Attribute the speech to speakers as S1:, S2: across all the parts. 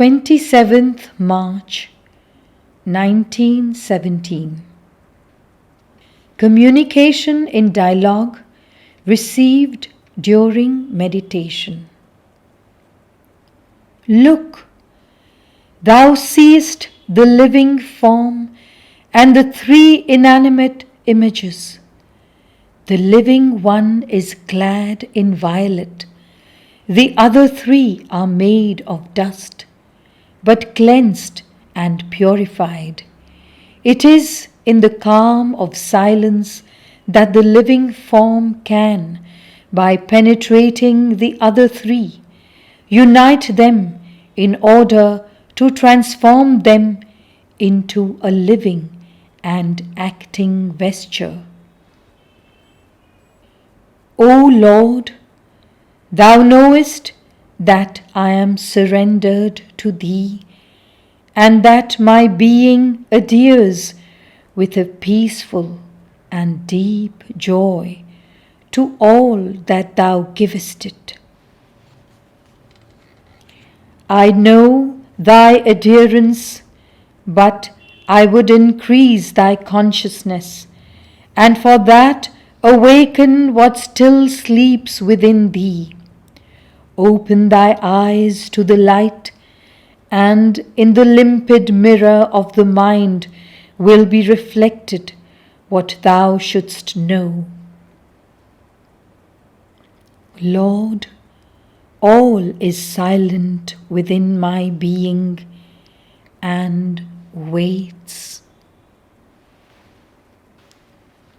S1: 27th March 1917. Communication in dialogue received during meditation. Look, thou seest the living form and the three inanimate images. The living one is clad in violet. The other three are made of dust, but cleansed and purified. It is in the calm of silence that the living form can, by penetrating the other three, unite them in order to transform them into a living and acting vesture. O Lord, Thou knowest that I am surrendered to Thee, and that my being adheres with a peaceful and deep joy to all that Thou givest it. I know Thy adherence, but I would increase Thy consciousness, and for that awaken what still sleeps within Thee. Open Thy eyes to the light, and in the limpid mirror of the mind will be reflected what Thou shouldst know. Lord, all is silent within my being and waits.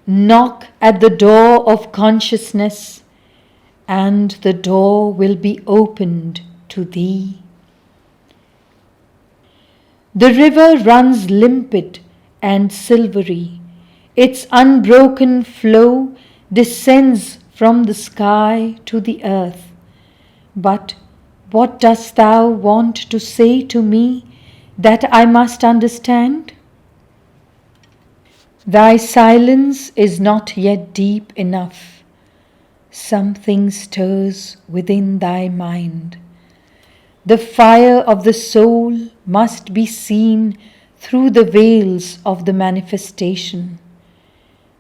S1: Knock at the door of consciousness, and the door will be opened to Thee. The river runs limpid and silvery. Its unbroken flow descends from the sky to the earth. But what dost Thou want to say to me that I must understand? Thy silence is not yet deep enough. Something stirs within Thy mind. The fire of the soul must be seen through the veils of the manifestation.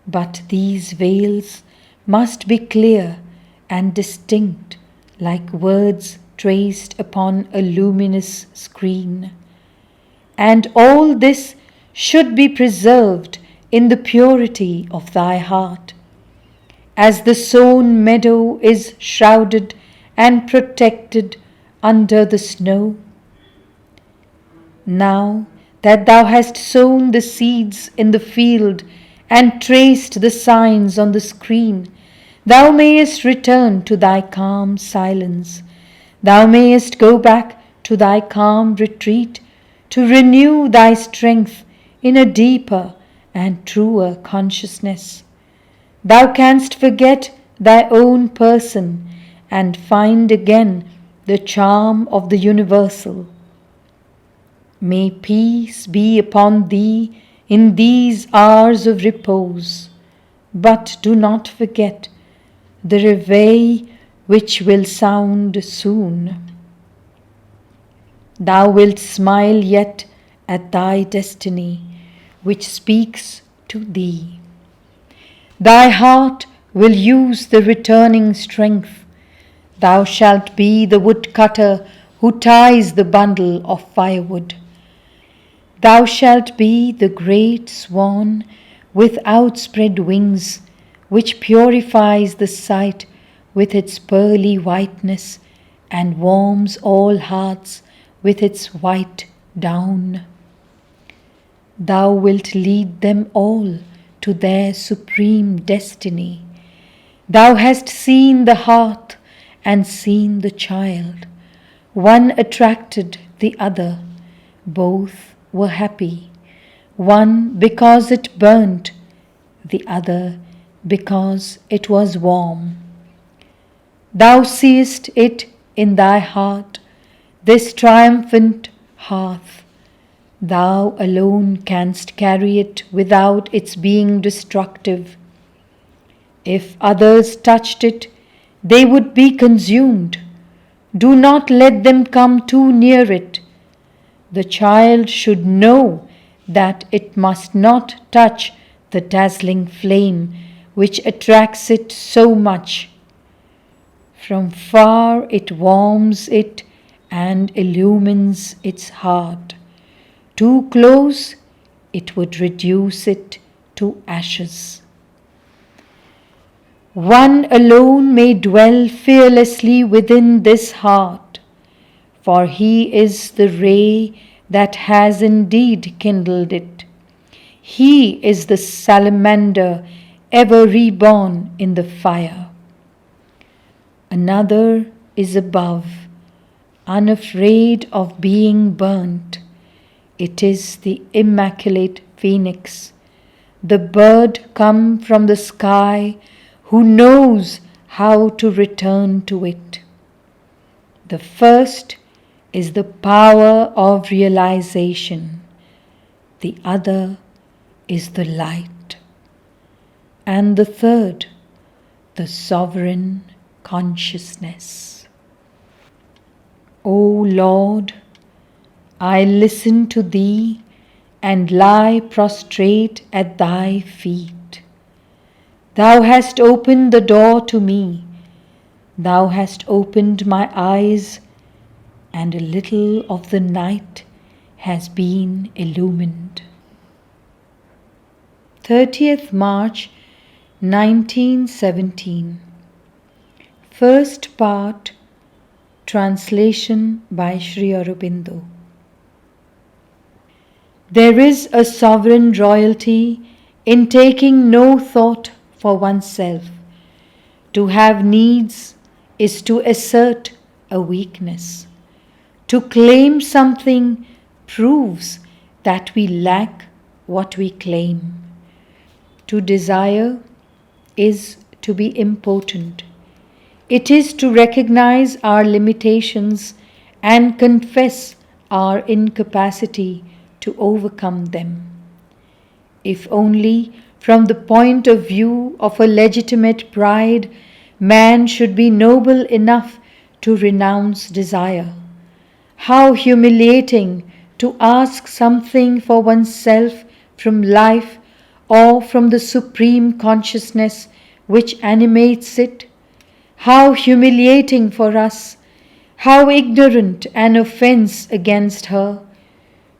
S1: But these veils must be clear and distinct, like words traced upon a luminous screen. And all this should be preserved in the purity of Thy heart, as the sown meadow is shrouded and protected under the snow. Now that Thou hast sown the seeds in the field and traced the signs on the screen, Thou mayest return to Thy calm silence. Thou mayest go back to Thy calm retreat to renew Thy strength in a deeper and truer consciousness. Thou canst forget Thy own person and find again the charm of the universal. May peace be upon Thee in these hours of repose, but do not forget the reveille which will sound soon. Thou wilt smile yet at Thy destiny, which speaks to Thee. Thy heart will use the returning strength. Thou shalt be the woodcutter who ties the bundle of firewood. Thou shalt be the great swan with outspread wings, which purifies the sight with its pearly whiteness and warms all hearts with its white down. Thou wilt lead them all to their supreme destiny. Thou hast seen the hearth and seen the child. One attracted the other. Both were happy. One because it burnt, the other because it was warm. Thou seest it in Thy heart, this triumphant hearth. Thou alone canst carry it without its being destructive. If others touched it, they would be consumed. Do not let them come too near it. The child should know that it must not touch the dazzling flame which attracts it so much. From far it warms it and illumines its heart. Too close, it would reduce it to ashes. One alone may dwell fearlessly within this heart, for he is the ray that has indeed kindled it. He is the salamander ever reborn in the fire. Another is above, unafraid of being burnt. It is the immaculate phoenix, the bird come from the sky who knows how to return to it. The first is the power of realization. The other is the light. And the third, the sovereign consciousness. O Lord, I listen to Thee and lie prostrate at Thy feet. Thou hast opened the door to me. Thou hast opened my eyes, and a little of the night has been illumined. 30th March 1917. First part, translation by Sri Aurobindo. There is a sovereign royalty in taking no thought for oneself. To have needs is to assert a weakness. To claim something proves that we lack what we claim. To desire is to be impotent. It is to recognize our limitations and confess our incapacity to overcome them. If only from the point of view of a legitimate pride, man should be noble enough to renounce desire. How humiliating to ask something for oneself from life or from the supreme consciousness which animates it. How humiliating for us, how ignorant an offense against her,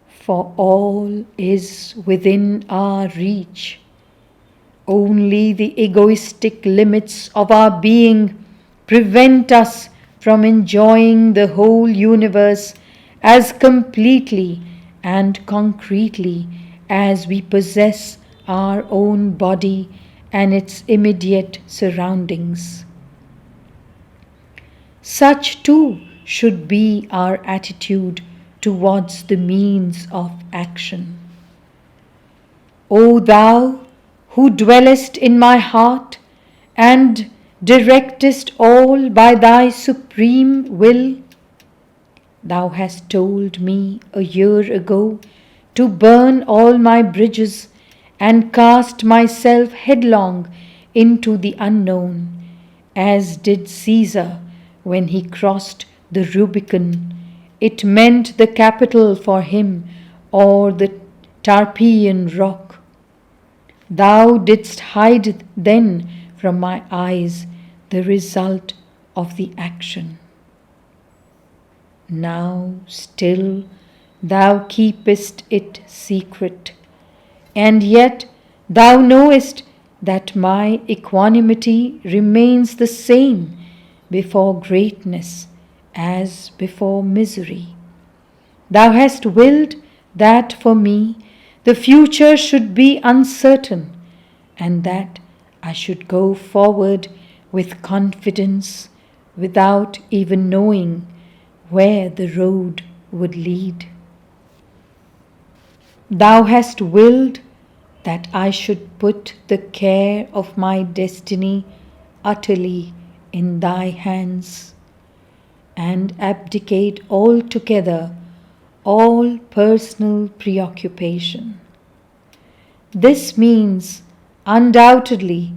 S1: for all is within our reach. Only the egoistic limits of our being prevent us from enjoying the whole universe as completely and concretely as we possess our own body and its immediate surroundings. Such too should be our attitude towards the means of action. O Thou, who dwellest in my heart and directest all by Thy supreme will, Thou hast told me a year ago to burn all my bridges and cast myself headlong into the unknown, as did Caesar when he crossed the Rubicon. It meant the Capitol for him, or the Tarpeian rock. Thou didst hide then from my eyes the result of the action. Now still Thou keepest it secret, and yet Thou knowest that my equanimity remains the same before greatness as before misery. Thou hast willed that for me the future should be uncertain, and that I should go forward with confidence without even knowing where the road would lead. Thou hast willed that I should put the care of my destiny utterly in Thy hands, and abdicate altogether all personal preoccupation. This means undoubtedly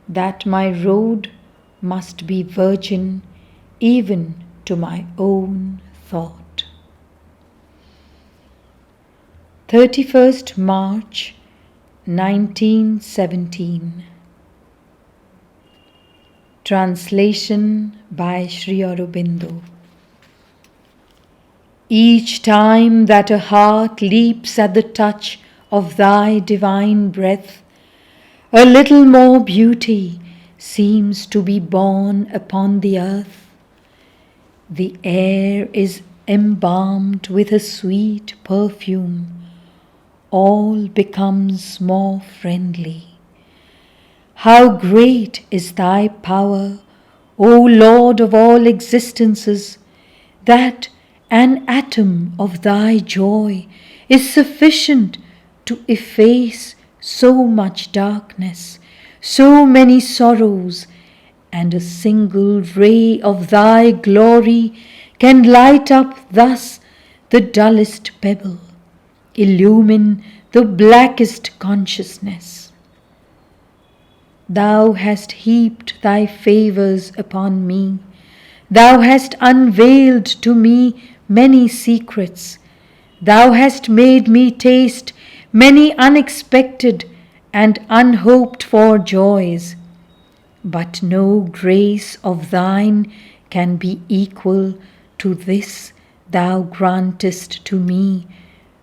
S1: that my road must be virgin even to my own thought. 31st March 1917. Translation by Sri Aurobindo. Each time that a heart leaps at the touch of thy divine breath, a little more beauty seems to be born upon the earth. The air is embalmed with a sweet perfume. All becomes more friendly. How great is thy power, O Lord of all existences, that an atom of thy joy is sufficient to efface so much darkness, so many sorrows, and a single ray of thy glory can light up thus the dullest pebble, illumine the blackest consciousness. Thou hast heaped thy favors upon me. Thou hast unveiled to me many secrets. Thou hast made me taste many unexpected and unhoped for joys. But no grace of thine can be equal to this thou grantest to me,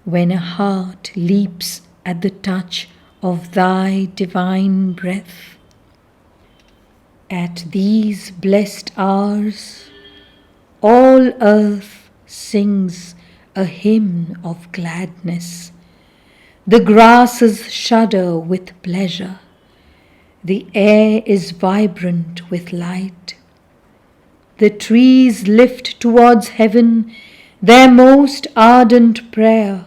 S1: when a heart leaps at the touch of thy divine breath. At these blessed hours, all earth sings a hymn of gladness. The grasses shudder with pleasure. The air is vibrant with light. The trees lift towards heaven their most ardent prayer.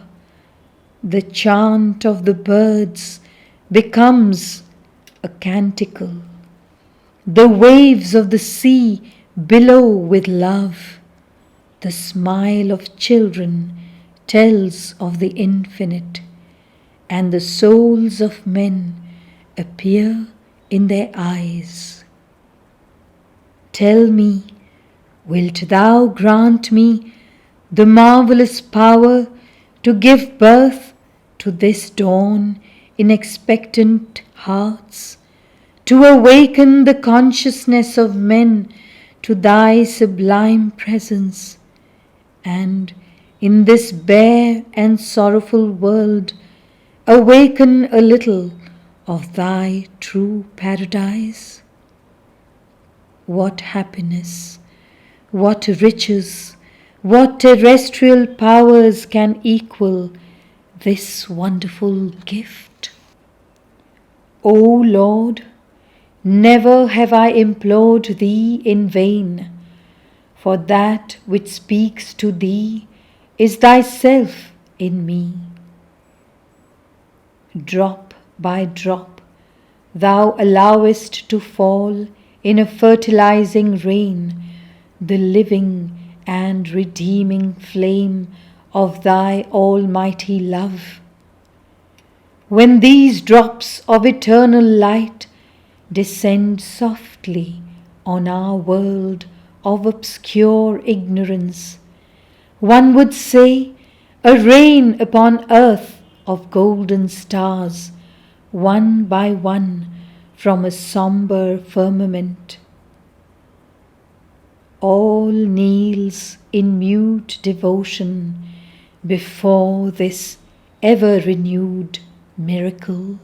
S1: The chant of the birds becomes a canticle. The waves of the sea billow with love. The smile of children tells of the infinite, and the souls of men appear in their eyes. Tell me, wilt thou grant me the marvelous power to give birth to this dawn in expectant hearts, to awaken the consciousness of men to thy sublime presence, and in this bare and sorrowful world awaken a little of thy true paradise? What happiness, what riches, what terrestrial powers can equal this wonderful gift? O Lord, never have I implored thee in vain, for that which speaks to thee is thyself in me. Drop by drop thou allowest to fall in a fertilizing rain the living and redeeming flame of thy almighty love. When these drops of eternal light descend softly on our world of obscure ignorance, one would say a rain upon earth of golden stars, one by one from a somber firmament. All kneels in mute devotion before this ever-renewed miracle.